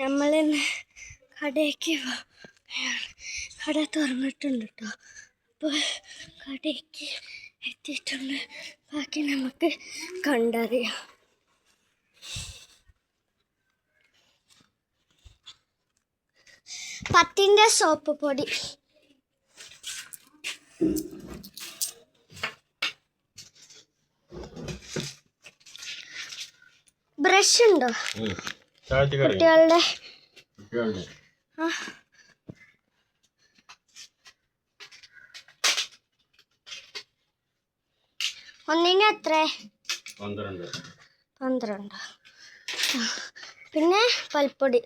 നമ്മളിന്ന് കടയ്ക്ക് കട തുറന്നിട്ടുണ്ട് കേട്ടോ. അപ്പോൾ കടയ്ക്ക് എത്തിയിട്ടുണ്ട്. ബാക്കി നമുക്ക് കണ്ടറിയാം. പത്തിൻ്റെ സോപ്പ് പൊടി, ബ്രഷ് ഉണ്ടോ കുട്ടികളുടെ? ഒന്നിന് എത്ര? 12. പിന്നെ പൽപ്പൊടി,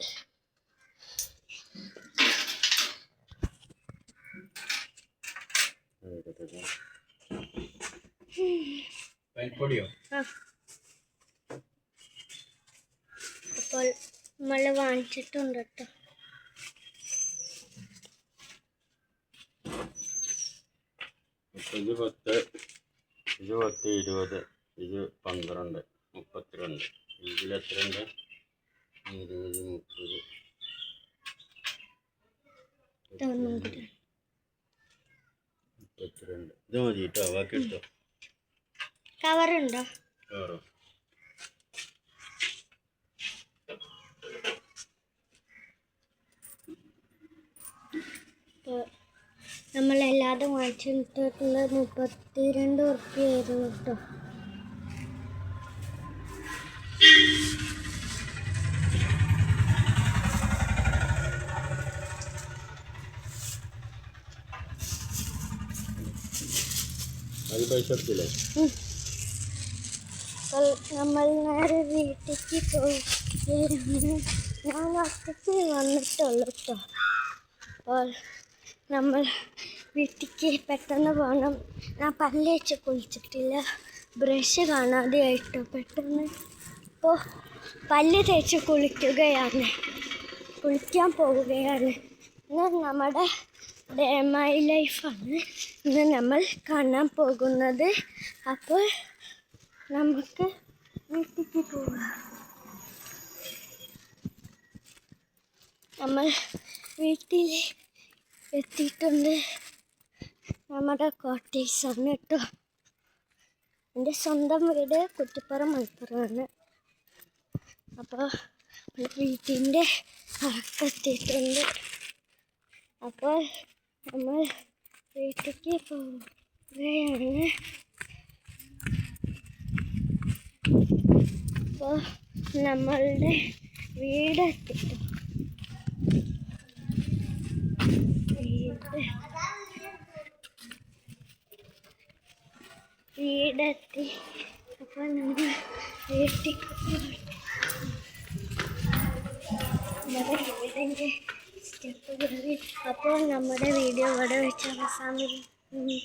അപ്പോൾ നമ്മൾ വാങ്ങിച്ചിട്ടുണ്ട് കേട്ടോ. ഇത് 10, ഇത് 10, 20, ഇത് 12, 32. ഇതിലെത്രയുണ്ട്? 20, 30, 32. ഇത് മതി കേട്ടോ. ബാക്കി എടുത്തോ. കവറുണ്ടോ? കവറോ? നമ്മളല്ലാതെ വാങ്ങിച്ചിട്ടുള്ളത് 32 ഉറുപ്പികയായിരുന്നു കേട്ടോ. അത് പൈസ എടുത്തില്ലേ? നമ്മൾ നേരെ വീട്ടിലേക്ക് പോയിരുന്നു. ഞാൻ ഒറ്റയ്ക്ക് വന്നിട്ടുള്ളൂ കേട്ടോ. അപ്പോൾ നമ്മൾ വീട്ടിലേക്ക് പെട്ടെന്ന് പോകണം. ഞാൻ പല്ല് തേച്ച് കുളിച്ചിട്ടില്ല, ബ്രഷ് കാണാതെ ആയിട്ടോ പെട്ടെന്ന്. അപ്പോൾ പല്ല് തേച്ച് കുളിക്കാൻ പോവുകയാണ്. ഇന്ന് നമ്മുടെ ഡേ മൈ ലൈഫാണ് ഇന്ന് നമ്മൾ കാണാൻ പോകുന്നത്. അപ്പോൾ നമുക്ക് വീട്ടിലേക്ക് പോകാം. നമ്മൾ വീട്ടിൽ എത്തിയിട്ടുണ്ട്. നമ്മുടെ കോട്ടേഴ്സാണ് കേട്ടോ. എൻ്റെ സ്വന്തം വീട് കുറ്റിപ്പുറം മലപ്പുറമാണ്. അപ്പോൾ വീട്ടിൻ്റെ അകത്തെത്തിയിട്ടുണ്ട്. അപ്പോൾ നമ്മൾ വീട്ടിലേക്ക് പോവുകയാണ്. അപ്പോൾ നമ്മളുടെ വീടെത്തിട്ടു. വീടെത്തി. അപ്പോൾ നമ്മൾ വീട്ടിലേക്ക് വീടിൻ്റെ സ്റ്റെപ്പ് കയറി. അപ്പോൾ നമ്മുടെ വീഡിയോ ഇവിടെ വെച്ച് അവസാനിപ്പിക്കുന്നു.